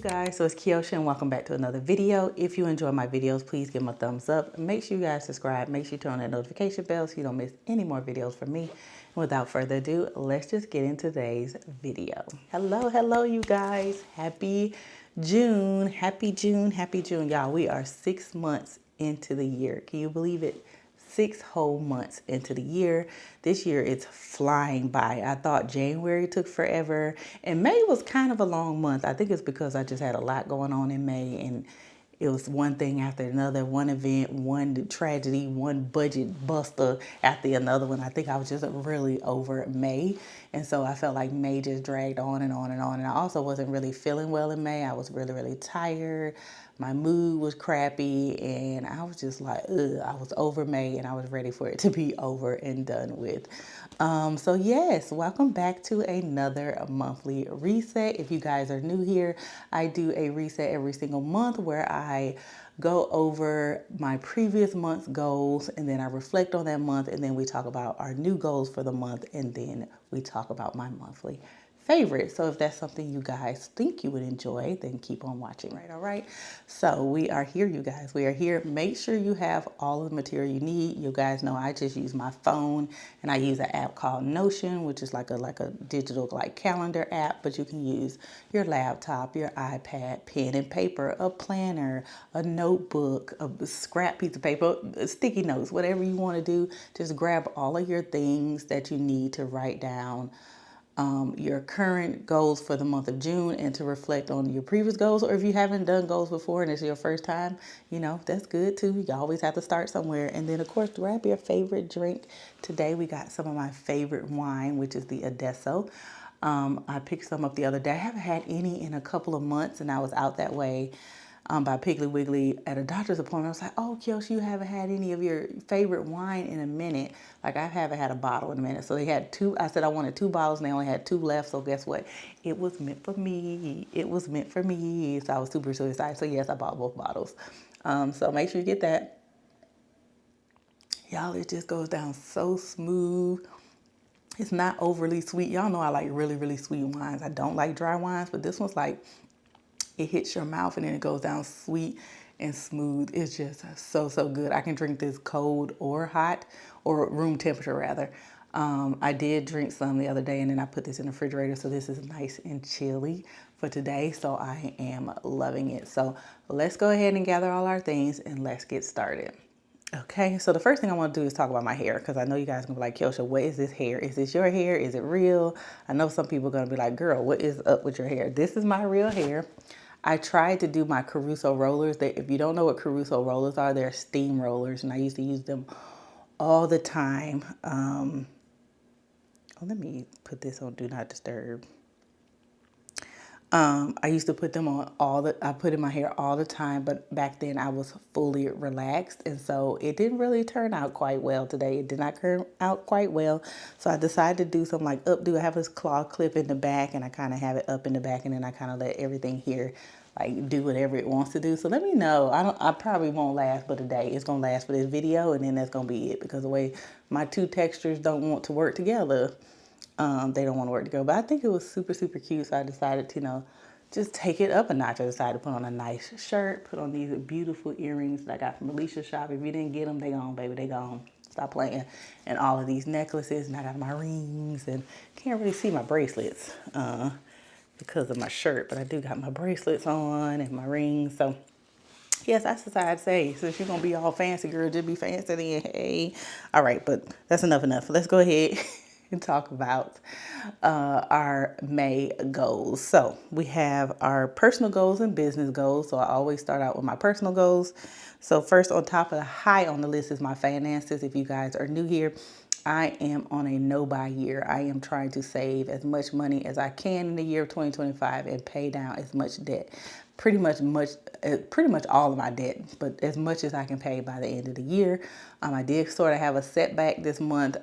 guys, so it's Keoshia and welcome back to another video. If you enjoy my videos, please give them a thumbs up. Make sure you guys subscribe. Make sure you turn on that notification bell so you don't miss any more videos from me. And without further ado, let's just get into today's video. Hello, you guys. Happy June. Happy June. Happy June. Y'all, we are 6 months into the year. Can you believe it? 6 whole months into the year. This year it's flying by. I thought January took forever, and May was kind of a long month. I think it's because I just had a lot going on in May, and it was one thing after another, one event, one tragedy, one budget buster after another one. I think I was just really over May, and so I felt like May just dragged on and on and on. And I also wasn't really feeling well in May. I was really tired. My mood was crappy, and I was just like, ugh. I was over May, and I was ready for it to be over and done with. So yes, welcome back to another monthly reset. If you guys are new here, I do a reset every single month where I go over my previous month's goals, and then I reflect on that month, and then we talk about our new goals for the month, and then we talk about my monthly favorite. So if that's something you guys think you would enjoy, then keep on watching. Right, all right. So we are here, you guys. We are here. Make sure you have all of the material you need. You guys know I just use my phone, and I use an app called Notion, which is like a digital calendar app, but you can use your laptop, your iPad, pen and paper, a planner, a notebook, a scrap piece of paper, sticky notes, whatever you want to do. Just grab all of your things that you need to write down your current goals for the month of June and to reflect on your previous goals. Or if you haven't done goals before and it's your first time, you know, that's good too. You always have to start somewhere. And then of course, grab your favorite drink. Today we got some of my favorite wine, which is the Adesso. I picked some up the other day. I haven't had any in a couple of months, and I was out that way by Piggly Wiggly at a doctor's appointment. I was like, oh, Keoshia, you haven't had any of your favorite wine in a minute. Like, I haven't had a bottle in a minute. So they had two. I said I wanted 2 bottles, and they only had 2 left. So guess what? It was meant for me. It was meant for me. So I was super excited. So yes, I bought both bottles. So make sure you get that. Y'all, it just goes down so smooth. It's not overly sweet. Y'all know I like really sweet wines. I don't like dry wines, but this one's like, it hits your mouth and then it goes down sweet and smooth. It's just so good. I can drink this cold or hot, or room temperature rather. I did drink some the other day, and then I put this in the refrigerator, so this is nice and chilly for today. So I am loving it. So let's go ahead and gather all our things and let's get started. Okay, so the first thing I want to do is talk about my hair, because I know you guys are going to be like, Keoshia, what is this hair? Is this your hair? Is it real? I know some people are going to be like, girl, what is up with your hair? This is my real hair. I tried to do my Caruso rollers. If you don't know what Caruso rollers are, they're steam rollers, and I used to use them all the time. Let me put this on Do Not Disturb. I used to put them on I put in my hair all the time, but back then I was fully relaxed, and so it didn't really turn out quite well today. It did not turn out quite well, so I decided to do something like updo. I have this claw clip in the back, and I kind of have it up in the back, and then I kind of let everything here like do whatever it wants to do. So let me know. I probably won't last but a day. It's gonna last for this video, and then that's gonna be it, because the way my 2 textures don't want to work together. They don't want to work together. But I think it was super cute, so I decided to, just take it up a notch. I decided to put on a nice shirt, put on these beautiful earrings that I got from Alicia's shop. If you didn't get them, they gone, baby, they gone. Stop playing. And all of these necklaces, and I got my rings, and can't really see my bracelets because of my shirt, but I do got my bracelets on and my rings. So yes, that's what I'd say. Since you're going to be all fancy, girl, just be fancy then. Hey. All right, but that's enough. Let's go ahead and talk about our May goals. So we have our personal goals and business goals. So I always start out with my personal goals. So first, on top of the high on the list is my finances. If you guys are new here, I am on a no-buy year. I am trying to save as much money as I can in the year of 2025 and pay down as much debt. Pretty much all of my debt, but as much as I can pay by the end of the year. I did sort of have a setback this month.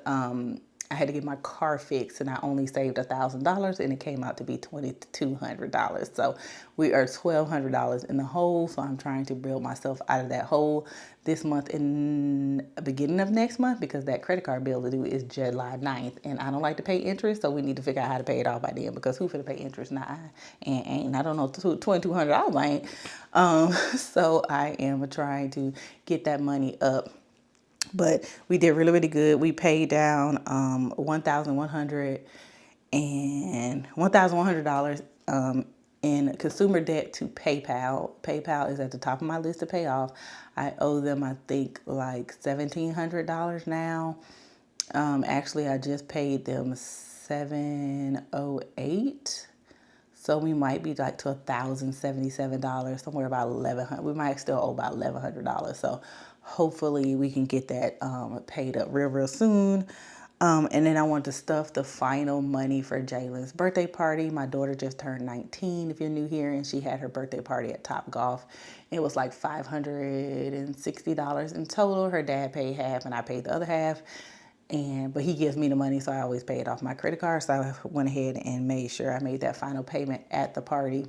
I had to get my car fixed, and I only saved $1,000, and it came out to be $2,200. So we are $1,200 in the hole. So I'm trying to build myself out of that hole this month and the beginning of next month, because that credit card bill due is July 9th, and I don't like to pay interest, so we need to figure out how to pay it off by then, because who finna pay interest? Nah, I don't know, $2,200 I ain't. So I am trying to get that money up. But we did really, really good. We paid down $1,100 in consumer debt to PayPal. PayPal is at the top of my list to pay off. I owe them, I think, like $1,700 now. Actually, I just paid them $708. So we might be like to $1,077, somewhere about $1,100. We might still owe about $1,100. So hopefully we can get that paid up real, real soon. And then I want to stuff the final money for Jalen's birthday party. My daughter just turned 19, if you're new here, and she had her birthday party at Top Golf. It was like $560 in total. Her dad paid half, and I paid the other half. But he gives me the money, so I always pay it off my credit card. So I went ahead and made sure I made that final payment at the party.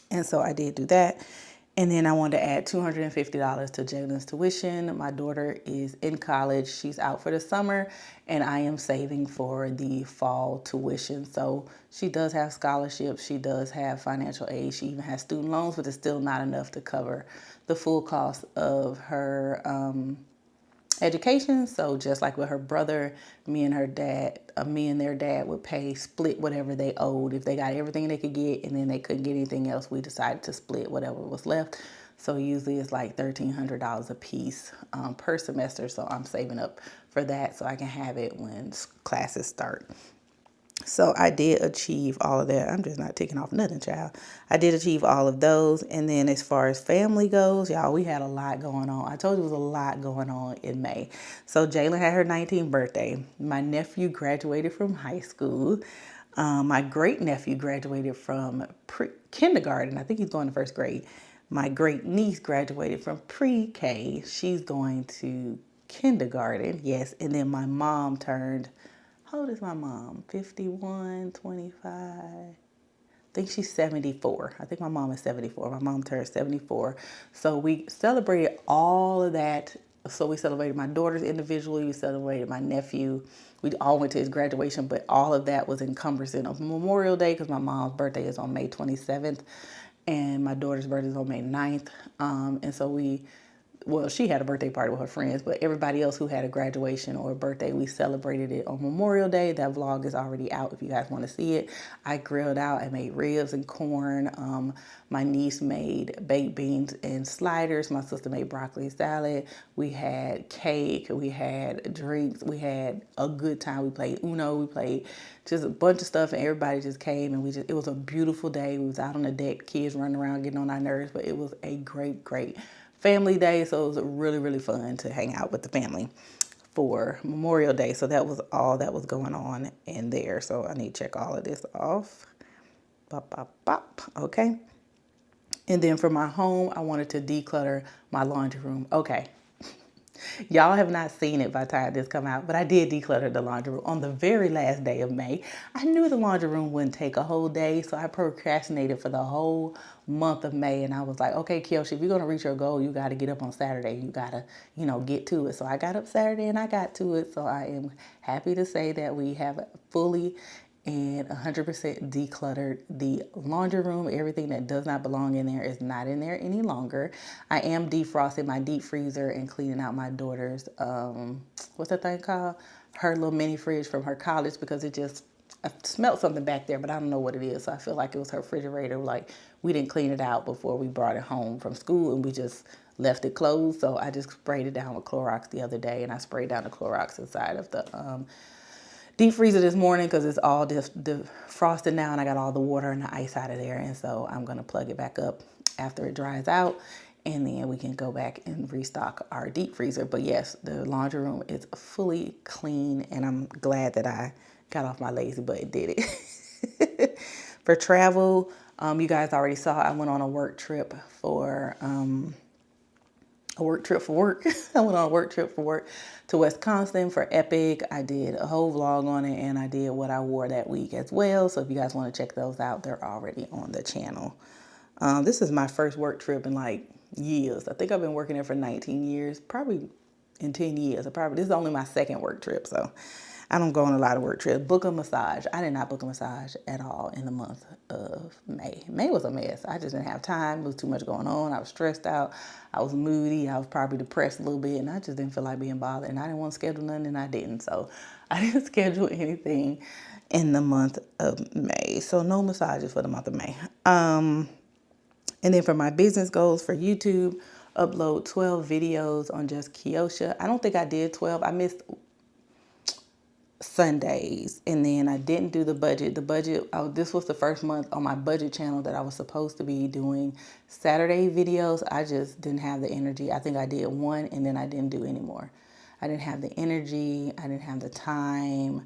And so I did do that. And then I wanted to add $250 to Jalen's tuition. My daughter is in college. She's out for the summer, and I am saving for the fall tuition. So she does have scholarships. She does have financial aid. She even has student loans, but it's still not enough to cover the full cost of her education. So just like with her brother, me and their dad would split whatever they owed. If they got everything they could get and then they couldn't get anything else, we decided to split whatever was left. So usually it's like $1,300 a piece per semester. So I'm saving up for that so I can have it when classes start. So I did achieve all of that. I'm just not taking off nothing, child. I did achieve all of those. And then as far as family goes, y'all, we had a lot going on. I told you it was a lot going on in May. So Jalen had her 19th birthday. My nephew graduated from high school. My great nephew graduated from kindergarten. I think he's going to first grade. My great niece graduated from pre-K. She's going to kindergarten. Yes. And then my mom turned... How old is my mom? 51, 25. I think she's 74. I think my mom is 74. My mom turned 74. So we celebrated all of that. So we celebrated my daughters individually. We celebrated my nephew. We all went to his graduation, but all of that was encompassing of Memorial Day, because my mom's birthday is on May 27th and my daughter's birthday is on May 9th. And so she had a birthday party with her friends, but everybody else who had a graduation or a birthday, we celebrated it on Memorial Day. That vlog is already out if you guys want to see it. I grilled out. I made ribs and corn. My niece made baked beans and sliders. My sister made broccoli salad. We had cake. We had drinks. We had a good time. We played Uno. We played just a bunch of stuff, and everybody just came, and it was a beautiful day. We was out on the deck, kids running around getting on our nerves, but it was a great, great family day. So it was really, really fun to hang out with the family for Memorial Day. So that was all that was going on in there. So I need to check all of this off. Bop, bop, bop. Okay. And then for my home, I wanted to declutter my laundry room. Okay. Y'all have not seen it by the time this come out, but I did declutter the laundry room on the very last day of May. I knew the laundry room wouldn't take a whole day, so I procrastinated for the whole month of May. And I was like, okay, Keoshia, if you're going to reach your goal, you got to get up on Saturday. You got to, get to it. So I got up Saturday and I got to it. So I am happy to say that we have fully and 100% decluttered the laundry room. Everything that does not belong in there is not in there any longer. I am defrosting my deep freezer and cleaning out my daughter's, what's that thing called? Her little mini fridge from her college, because I smelled something back there, but I don't know what it is. So I feel like it was her refrigerator. Like, we didn't clean it out before we brought it home from school, and we just left it closed. So I just sprayed it down with Clorox the other day, and I sprayed down the Clorox inside of the deep freezer this morning, because it's all defrosted now, and I got all the water and the ice out of there. And so I'm going to plug it back up after it dries out, and then we can go back and restock our deep freezer. But yes, the laundry room is fully clean, and I'm glad that I got off my lazy butt and did it. For travel, you guys already saw I went on a work trip for a work trip for work. I went on a work trip for work to Wisconsin for Epic. I did a whole vlog on it, and I did what I wore that week as well. So if you guys want to check those out, they're already on the channel. This is my first work trip in like years. I think I've been working there for 19 years, probably in 10 years. This is only my second work trip, so I don't go on a lot of work trips. Book a massage. I did not book a massage at all in the month of May. May was a mess. I just didn't have time. There was too much going on. I was stressed out. I was moody. I was probably depressed a little bit, and I just didn't feel like being bothered. And I didn't want to schedule nothing, and I didn't. So I didn't schedule anything in the month of May. So no massages for the month of May. And then for my business goals for YouTube, upload 12 videos on just Keoshia. I don't think I did 12. I missed Sundays, and then I didn't do the budget. This was the first month on my budget channel that I was supposed to be doing Saturday videos. I just didn't have the energy. I think I did one, and then I didn't do any more. I didn't have the energy. I didn't have the time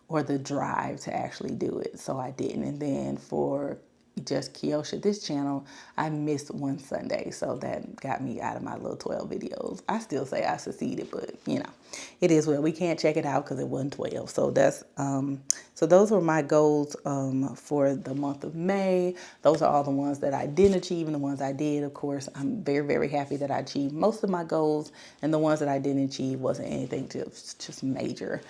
or the drive to actually do it, so I didn't. And then for just Keoshia, this channel, I missed one Sunday, so that got me out of my little 12 videos. I still say I succeeded, but you know, it is well. We can't check it out because it wasn't 12. So that's so those were my goals for the month of May. Those are all the ones that I didn't achieve, and the ones I did, of course, I'm very, very happy that I achieved most of my goals, and the ones that I didn't achieve wasn't anything just major.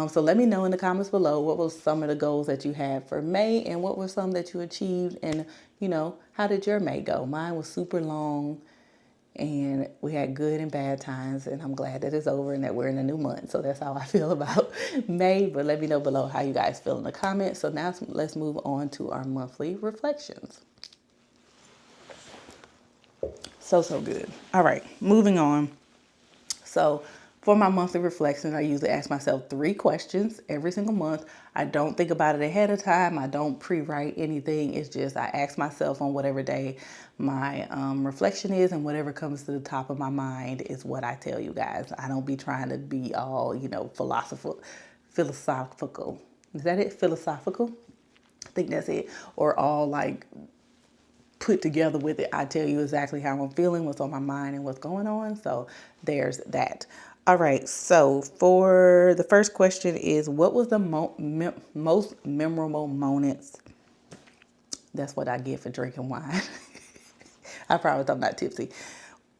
So let me know in the comments below what was some of the goals that you had for May, and what were some that you achieved, and you know, how did your May go? Mine was super long, and we had good and bad times, and I'm glad that it's over and that we're in a new month. So that's how I feel about May, but let me know below how you guys feel in the comments. So now let's move on to our monthly reflections. So good. All right, moving on. So for my monthly reflection, I usually ask myself 3 questions every single month. I don't think about it ahead of time. I don't pre-write anything. It's just I ask myself on whatever day my reflection is, and whatever comes to the top of my mind is what I tell you guys. I don't be trying to be all, you know, philosophical. Is that it? Philosophical? I think that's it. Or all like put together with it. I tell you exactly how I'm feeling, what's on my mind, and what's going on. So there's that. All right, so for the first question is, what was the most memorable moments? That's what I get for drinking wine. I promise I'm not tipsy.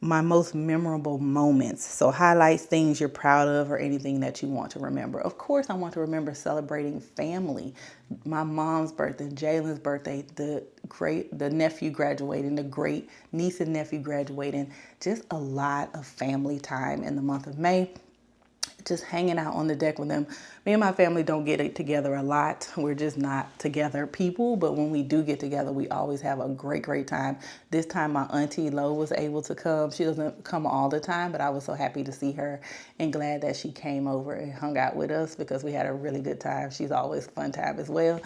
My most memorable moments. So highlights, things you're proud of, or anything that you want to remember. Of course, I want to remember celebrating family. My mom's birthday, Jalen's birthday, the nephew graduating, the great niece and nephew graduating. Just a lot of family time in the month of May. Just hanging out on the deck with them. Me and my family don't get it together a lot. We're just not together people, but when we do get together, we always have a great time. This time my auntie Lo was able to come. She doesn't come all the time, but I was so happy to see her and glad that she came over and hung out with us because we had a really good time. She's always a fun time as well.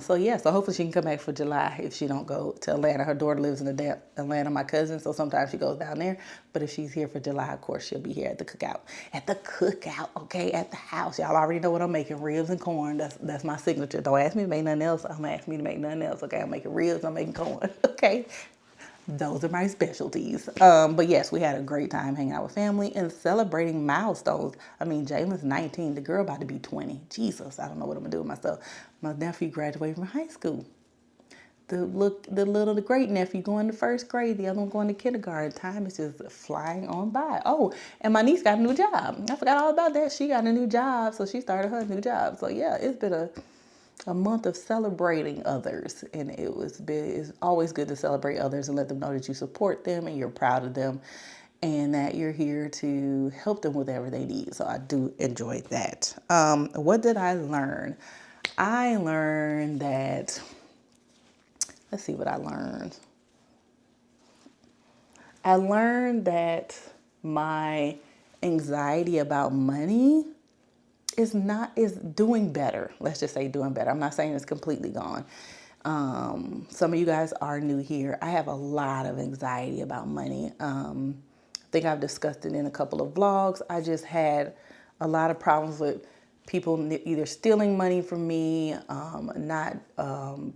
So yeah, so hopefully she can come back for July if she don't go to Atlanta. Her daughter lives in Atlanta, my cousin, so sometimes she goes down there. But if she's here for July, of course, she'll be here at the cookout. At the cookout, okay, at the house. Y'all already know what I'm making, ribs and corn. That's my signature. Don't ask me to make nothing else. I'm gonna ask me to make nothing else, okay? I'm making ribs, I'm making corn, okay? Those are my specialties. But yes, we had a great time hanging out with family and celebrating milestones. I mean, Jalen's 19, the girl about to be 20. Jesus, I don't know what I'm gonna do with myself. My nephew graduated from high school. The great nephew going to first grade, the other one going to kindergarten. Time is just flying on by. Oh, and my niece got a new job. I forgot all about that. She got a new job, so she started her new job. So yeah, it's been a month of celebrating others, and it's always good to celebrate others and let them know that you support them and you're proud of them and that you're here to help them with whatever they need. So I do enjoy that. What did I learn? I learned that, let's see what I learned. I learned that my anxiety about money is doing better. Let's just say doing better. I'm not saying it's completely gone. Some of you guys are new here. I have a lot of anxiety about money. I think I've discussed it in a couple of vlogs. I just had a lot of problems with people either stealing money from me, not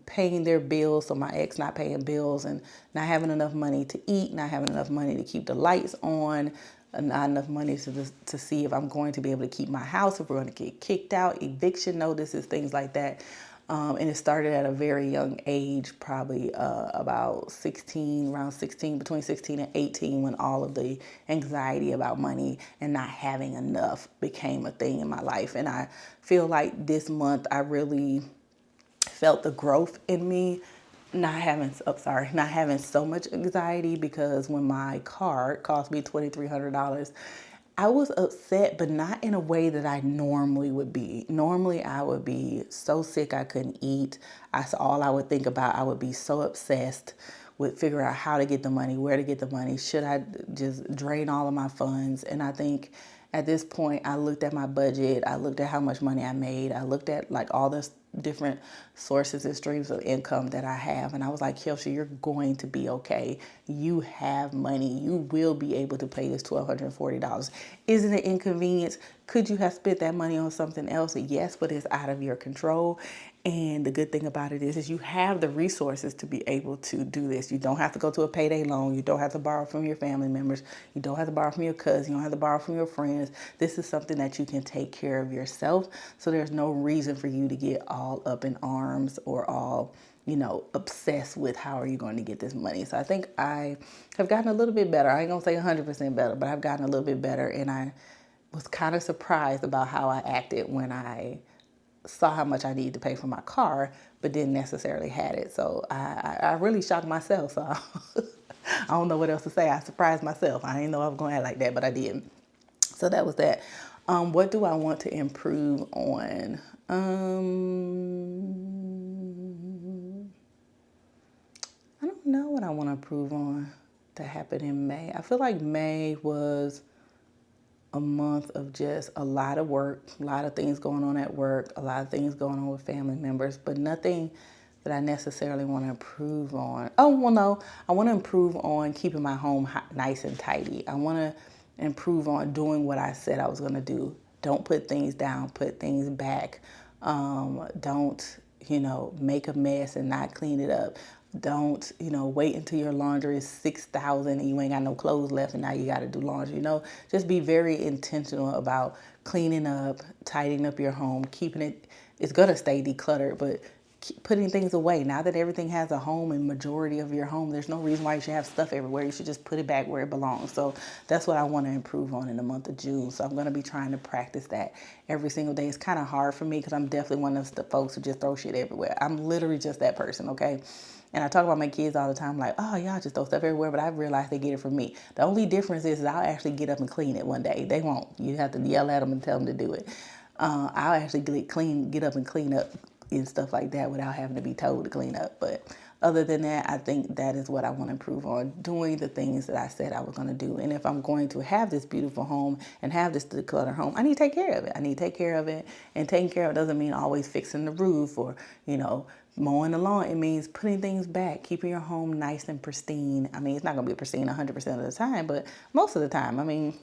paying their bills, so my ex not paying bills and not having enough money to eat, not having enough money to keep the lights on, not enough money to see if I'm going to be able to keep my house, if we're going to get kicked out, eviction notices, things like that. And it started at a very young age, probably about 16, around 16, between 16 and 18, when all of the anxiety about money and not having enough became a thing in my life. And I feel like this month I really felt the growth in me, not having so much anxiety, because when my card cost me $2,300, I was upset, but not in a way that I normally would be. Normally, I would be so sick I couldn't eat. That's all I would think about. I would be so obsessed with figuring out how to get the money, where to get the money. Should I just drain all of my funds? And I think at this point, I looked at my budget. I looked at how much money I made. I looked at like all the different sources and streams of income that I have. And I was like, Keoshia, you're going to be okay. You have money. You will be able to pay this $1,240. Isn't it inconvenience? Could you have spent that money on something else? Yes, but it's out of your control. And the good thing about it is you have the resources to be able to do this. You don't have to go to a payday loan. You don't have to borrow from your family members. You don't have to borrow from your cousin. You don't have to borrow from your friends. This is something that you can take care of yourself. So there's no reason for you to get all up in arms or all, obsessed with how are you going to get this money. So I think I have gotten a little bit better. I ain't going to say 100% better, but I've gotten a little bit better. And I was kind of surprised about how I acted when I saw how much I needed to pay for my car, but didn't necessarily had it. So I really shocked myself. So I don't know what else to say. I surprised myself. I didn't know I was going to act like that, but I did. So that was that. What do I want to improve on? I don't know what I want to improve on to happen in May. I feel like May was a month of just a lot of work, a lot of things going on at work, a lot of things going on with family members, but nothing that I necessarily want to improve on. Oh, well, no, I want to improve on keeping my home nice and tidy. I want to improve on doing what I said I was going to do. Don't put things down, put things back. Don't, make a mess and not clean it up. Don't, wait until your laundry is 6,000 and you ain't got no clothes left and now you got to do laundry. Just be very intentional about cleaning up, tidying up your home, keeping it. It's going to stay decluttered, but putting things away. Now that everything has a home and majority of your home, there's no reason why you should have stuff everywhere. You should just put it back where it belongs. So that's what I want to improve on in the month of June. So I'm going to be trying to practice that every single day. It's kind of hard for me because I'm definitely one of the folks who just throw shit everywhere. I'm literally just that person, okay? And I talk about my kids all the time, like, oh, y'all just throw stuff everywhere, but I realize they get it from me. The only difference is I'll actually get up and clean it one day. They won't. You have to yell at them and tell them to do it. I'll actually get up and clean up and stuff like that without having to be told to clean up. But other than that, I think that is what I want to improve on, doing the things that I said I was going to do. And if I'm going to have this beautiful home and have this decluttered home, I need to take care of it. I need to take care of it. And taking care of it doesn't mean always fixing the roof or, mowing the lawn. It means putting things back, keeping your home nice and pristine. I mean, it's not going to be pristine 100% of the time, but most of the time. I mean,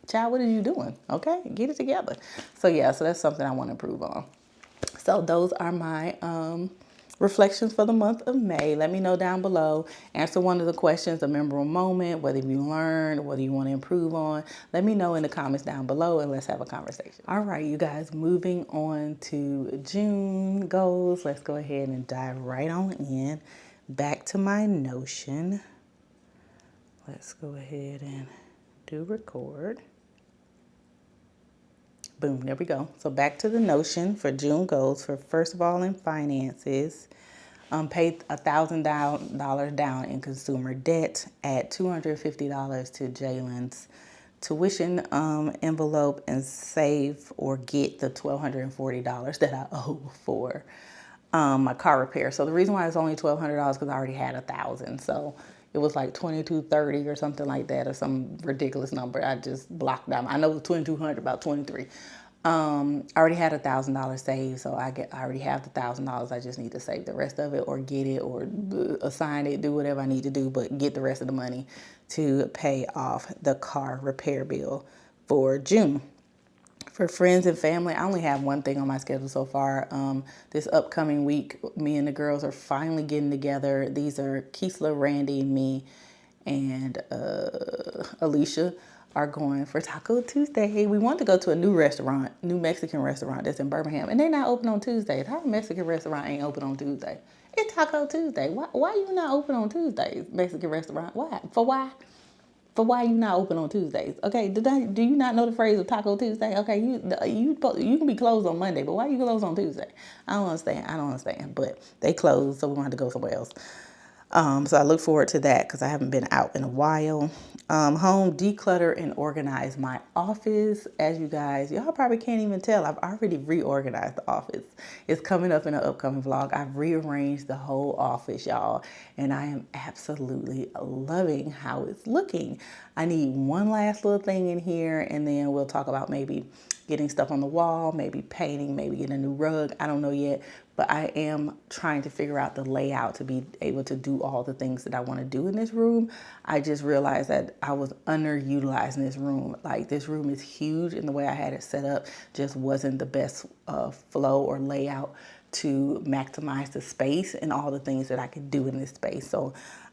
child, what are you doing? Okay, get it together. So that's something I want to improve on. So those are my reflections for the month of May. Let me know down below. Answer one of the questions, a memorable moment, whether you learned, whether you want to improve on. Let me know in the comments down below and let's have a conversation. All right, you guys, moving on to June goals. Let's go ahead and dive right on in. Back to my Notion. Let's go ahead and do record. Boom, there we go. So back to the Notion for June goals. For first of all, in finances, paid $1,000 down in consumer debt, add $250 to Jalen's tuition envelope, and save or get the $1,240 that I owe for my car repair. So the reason why it's only $1,200 because I already had $1,000. So it was like $2,230 or something like that, or some ridiculous number. I just blocked out. I know it was $2,200, about $23. I already had $1,000 saved, so I already have the $1,000. I just need to save the rest of it, or get it, or assign it, do whatever I need to do, but get the rest of the money to pay off the car repair bill for June. For friends and family, I only have one thing on my schedule so far. This upcoming week, me and the girls are finally getting together. These are Keesla, Randy, me, and Alicia are going for Taco Tuesday. We want to go to a new restaurant, new Mexican restaurant that's in Birmingham, and they're not open on Tuesdays. How a Mexican restaurant ain't open on Tuesday? It's Taco Tuesday. Why you not open on Tuesdays, Mexican restaurant? Why? For why? For why you not open on Tuesdays? Okay, do you not know the phrase of Taco Tuesday? Okay, you can be closed on Monday, but why you closed on Tuesday? I don't understand. But they closed, so we're gonna have to go somewhere else. So I look forward to that because I haven't been out in a while. Home, declutter and organize my office. As y'all probably can't even tell, I've already reorganized the office. It's coming up in an upcoming vlog. I've rearranged the whole office, y'all, and I am absolutely loving how it's looking. I need one last little thing in here, and then we'll talk about maybe getting stuff on the wall, maybe painting, maybe getting a new rug. I don't know yet, but I am trying to figure out the layout to be able to do all the things that I want to do in this room. I just realized that I was underutilizing this room. Like, this room is huge, and the way I had it set up just wasn't the best flow or layout to maximize the space and all the things that I could do in this space. So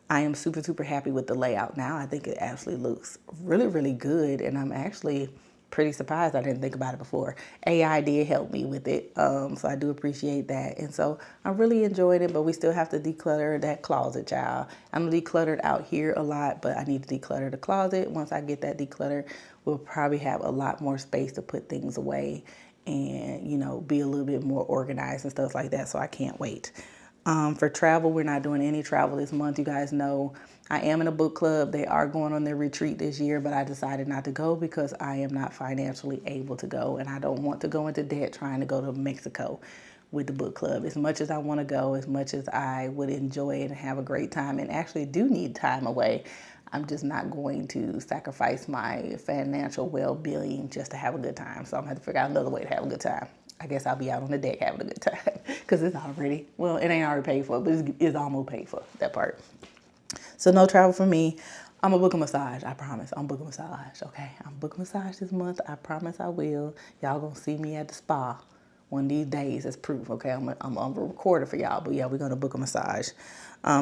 I am super, super happy with the layout now. I think it actually looks really, really good, and I'm actually pretty surprised I didn't think about it before. AI did help me with it, so I do appreciate that. And so I really enjoyed it, but we still have to declutter that closet, child. I'm decluttered out here a lot, but I need to declutter the closet. Once I get that decluttered, we'll probably have a lot more space to put things away and, you know, be a little bit more organized and stuff like that, so I can't wait. For travel, we're not doing any travel this month. You guys know I am in a book club. They are going on their retreat this year, but I decided not to go because I am not financially able to go, and I don't want to go into debt trying to go to Mexico with the book club. As much as I want to go, as much as I would enjoy it and have a great time and actually do need time away, I'm just not going to sacrifice my financial well-being just to have a good time. So I'm going to have to figure out another way to have a good time. I guess I'll be out on the deck having a good time because it's already, well, it ain't already paid for, but it's almost paid for, that part. So no travel for me. I'm going to book a massage. I promise. I'm booking a massage, okay? I'm booking a massage this month. I promise I will. Y'all going to see me at the spa one of these days as proof, okay? I'm a recorder for y'all, but yeah, we're going to book a massage.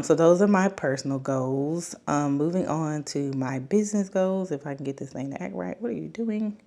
So those are my personal goals. Moving on to my business goals. If I can get this thing to act right. What are you doing?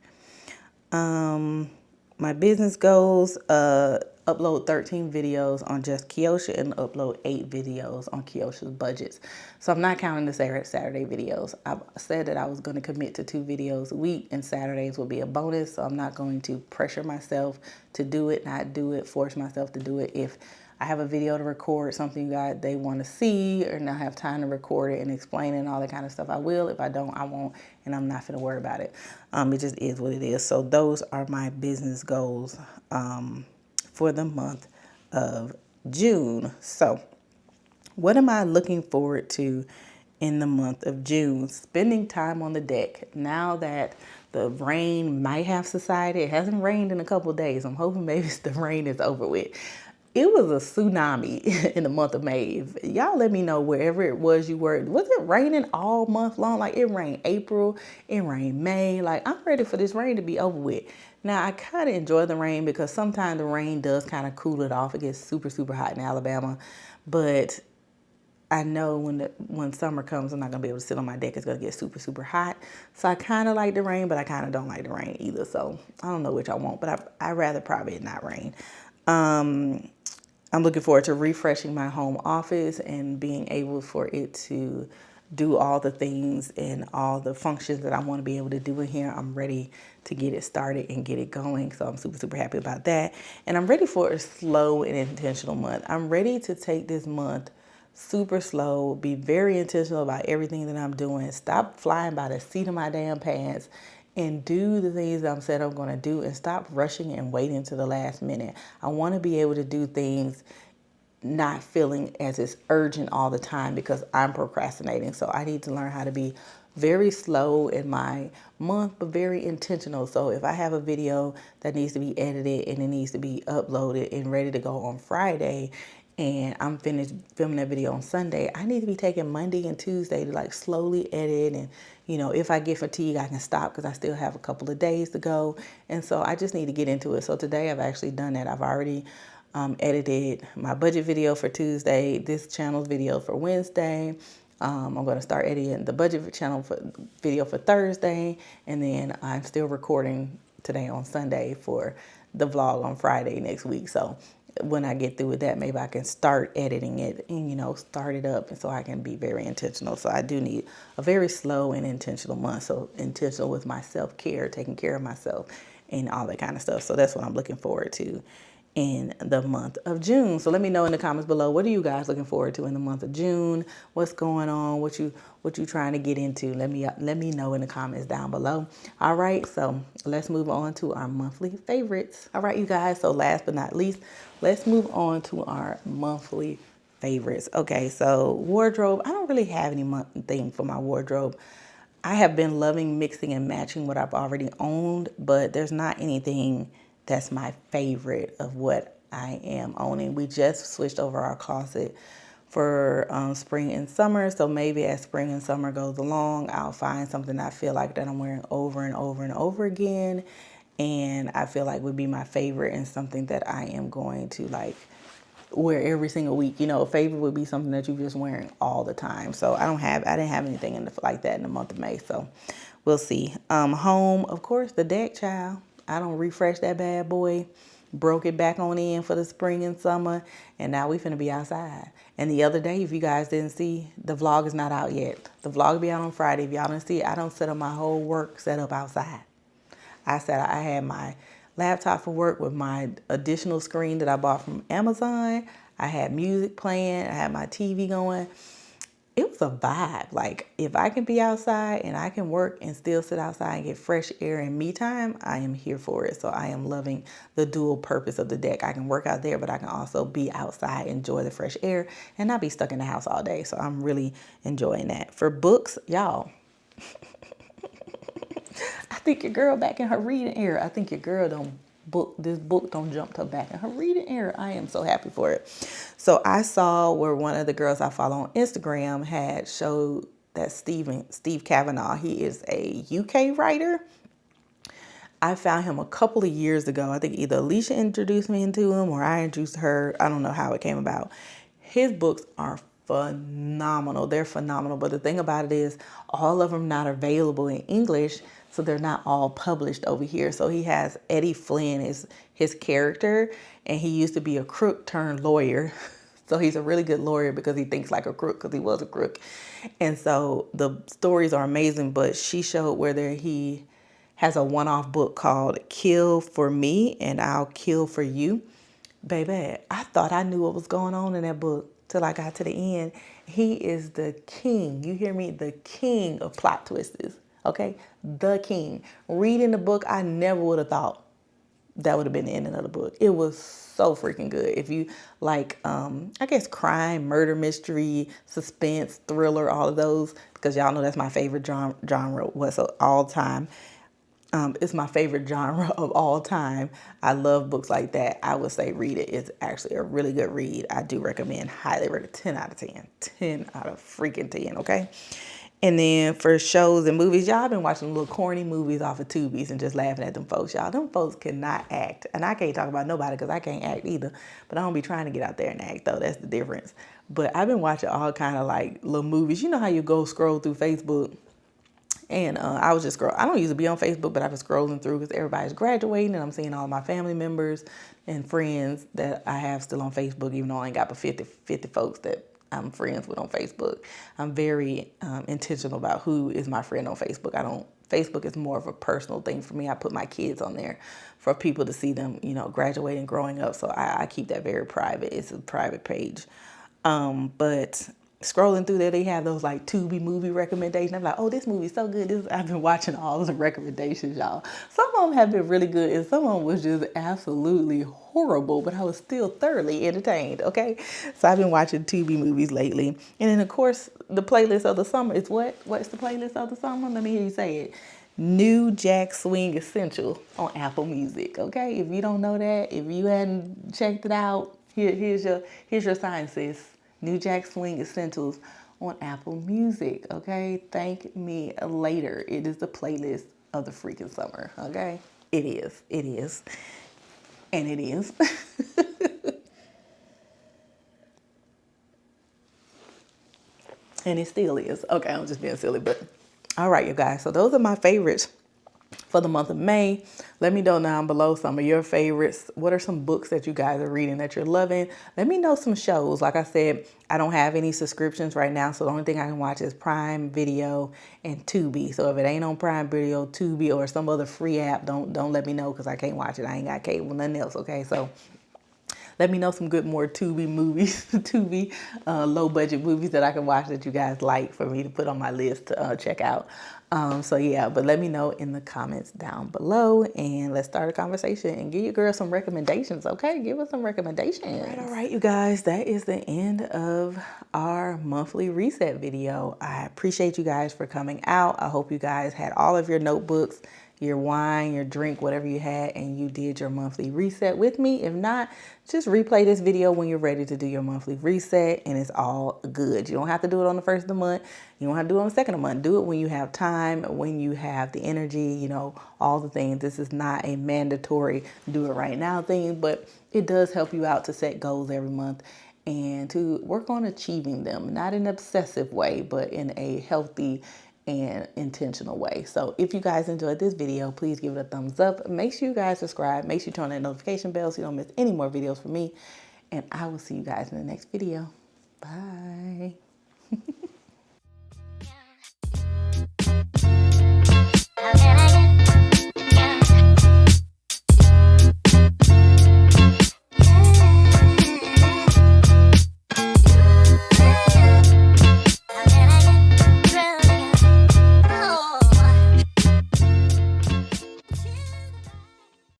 My business goals, upload 13 videos on just Keoshia and upload 8 videos on Keoshia's budgets. So I'm not counting the Saturday videos. I said that I was going to commit to 2 videos a week, and Saturdays will be a bonus. So I'm not going to pressure myself to do it, not do it, force myself to do it. If I have a video to record, something they want to see, or not have time to record it and explain it and all that kind of stuff, I will. If I don't, I won't, and I'm not going to worry about it. It just is what it is. So those are my business goals for the month of June. So what am I looking forward to in the month of June? Spending time on the deck. Now that the rain might have subsided, it hasn't rained in a couple of days. I'm hoping maybe the rain is over with. It was a tsunami in the month of May. Y'all let me know wherever it was you were. Was it raining all month long? Like, it rained April, it rained May. Like, I'm ready for this rain to be over with. Now, I kind of enjoy the rain because sometimes the rain does kind of cool it off. It gets super, super hot in Alabama. But I know when summer comes, I'm not going to be able to sit on my deck. It's going to get super, super hot. So I kind of like the rain, but I kind of don't like the rain either. So I don't know which I want, but I'd rather probably not rain. I'm looking forward to refreshing my home office and being able for it to do all the things and all the functions that I want to be able to do in here. I'm ready to get it started and get it going. So I'm super, super happy about that. And I'm ready for a slow and intentional month. I'm ready to take this month super slow, be very intentional about everything that I'm doing, stop flying by the seat of my damn pants, and do the things that I'm said I'm going to do, and stop rushing and waiting to the last minute. I want to be able to do things not feeling as it's urgent all the time because I'm procrastinating. So I need to learn how to be very slow in my month, but very intentional. So if I have a video that needs to be edited and it needs to be uploaded and ready to go on Friday, and I'm finished filming that video on Sunday, I need to be taking Monday and Tuesday to like slowly edit. And, you know, if I get fatigued, I can stop because I still have a couple of days to go. And so I just need to get into it. So today I've actually done that. I've already edited my budget video for Tuesday, this channel's video for Wednesday. I'm going to start editing the budget channel video for Thursday. And then I'm still recording today on Sunday for the vlog on Friday next week. So when I get through with that, maybe I can start editing it and, you know, start it up, and so I can be very intentional. So I do need a very slow and intentional month. So intentional with my self-care, taking care of myself and all that kind of stuff. So that's what I'm looking forward to in the month of June. So let me know in the comments below, what are you guys looking forward to in the month of June? What's going on? What you trying to get into? Let me know in the comments down below. All right, so let's move on to our monthly favorites. All right, you guys, so last but not least, let's move on to our monthly favorites. Okay, so wardrobe. I don't really have any month theme for my wardrobe. I have been loving mixing and matching what I've already owned, but there's not anything that's my favorite of what I am owning. We just switched over our closet for spring and summer. So maybe as spring and summer goes along, I'll find something I feel like that I'm wearing over and over and over again. And I feel like would be my favorite and something that I am going to like wear every single week. You know, a favorite would be something that you're just wearing all the time. So I didn't have anything like that in the month of May. So we'll see. Home, of course, the deck, child. I don't refresh that bad boy. Broke it back on in for the spring and summer, and now we finna be outside. And the other day, if you guys didn't see, the vlog is not out yet. The vlog will be out on Friday. If y'all didn't see it, I don't set up my whole work setup outside. I had my laptop for work with my additional screen that I bought from Amazon. I had music playing. I had my TV going. It was a vibe. Like, if I can be outside and I can work and still sit outside and get fresh air and me time, I am here for it. So I am loving the dual purpose of the deck. I can work out there, but I can also be outside, enjoy the fresh air, and not be stuck in the house all day. So I'm really enjoying that. For books, y'all, I think your girl back in her reading era. I think your girl this book don't jump her back in her reading era. I am so happy for it. So I saw where one of the girls I follow on Instagram had showed that Steve Kavanaugh, he is a UK writer. I found him a couple of years ago. I think either Alicia introduced me into him or I introduced her. I don't know how it came about. His books are phenomenal. They're phenomenal. But the thing about it is all of them not available in English. So they're not all published over here. So he has Eddie Flynn is his character, and he used to be a crook turned lawyer. So he's a really good lawyer because he thinks like a crook because he was a crook. And so the stories are amazing, but she showed whether he has a one-off book called Kill for Me and I'll Kill for You. Baby, I thought I knew what was going on in that book till I got to the end. He is the king. You hear me? The king of plot twists. Okay, the king. Reading the book, I never would have thought that would have been the ending of the book. It was so freaking good. If you like, I guess crime, murder, mystery, suspense, thriller, all of those, because y'all know that's my favorite genre was all time. It's my favorite genre of all time. I love books like that. I would say read it. It's actually a really good read. I do recommend, highly recommend, 10 out of 10. 10 out of freaking 10, okay? And then for shows and movies, y'all been watching little corny movies off of Tubies and just laughing at them folks, y'all. Them folks cannot act. And I can't talk about nobody because I can't act either. But I don't be trying to get out there and act, though. That's the difference. But I've been watching all kind of like little movies. You know how you go scroll through Facebook? And I was just I don't usually be on Facebook, but I've been scrolling through because everybody's graduating and I'm seeing all my family members and friends that I have still on Facebook, even though I ain't got but 50 folks that I'm friends with on Facebook. I'm very intentional about who is my friend on Facebook. Facebook is more of a personal thing for me. I put my kids on there for people to see them, you know, graduating, growing up. So I keep that very private. It's a private page. But scrolling through there, they have those like Tubi movie recommendations. I'm like, oh, this movie's so good. I've been watching all the recommendations, y'all. Some of them have been really good, and some of them was just absolutely horrible, but I was still thoroughly entertained, okay? So I've been watching Tubi movies lately. And then, of course, the playlist of the summer is what? What's the playlist of the summer? Let me hear you say it. New Jack Swing Essential on Apple Music, okay? If you don't know that, if you hadn't checked it out, Here's your sign, sis. New Jack Swing Essentials on Apple Music. Okay, thank me later. It is the playlist of the freaking summer. Okay, it is, and it is. And it still is. Okay, I'm just being silly, but all right, you guys. So those are my favorites for the month of May. Let me know down below some of your favorites. What are some books that you guys are reading that you're loving? Let me know some shows. Like I said, I don't have any subscriptions right now, so the only thing I can watch is Prime Video and Tubi. So if it ain't on Prime Video, Tubi, or some other free app, don't let me know, because I can't watch it. I ain't got cable, nothing else. Okay, so let me know some good more Tubi movies, Tubi low budget movies that I can watch that you guys like for me to put on my list to check out. So yeah, but let me know in the comments down below, and let's start a conversation and give your girl some recommendations. Okay, give us some recommendations. All right, you guys, that is the end of our monthly reset video. I appreciate you guys for coming out. I hope you guys had all of your notebooks, your wine, your drink, whatever you had, and you did your monthly reset with me. If not, just replay this video when you're ready to do your monthly reset, and it's all good. You don't have to do it on the first of the month. You don't have to do it on the second of the month. Do it when you have time, when you have the energy, you know, all the things. This is not a mandatory do it right now thing, but it does help you out to set goals every month and to work on achieving them, not in an obsessive way, but in a healthy and intentional way. So if you guys enjoyed this video, please give it a thumbs up. Make sure you guys subscribe. Make sure you turn on that notification bell so you don't miss any more videos from me. And I will see you guys in the next video. Bye.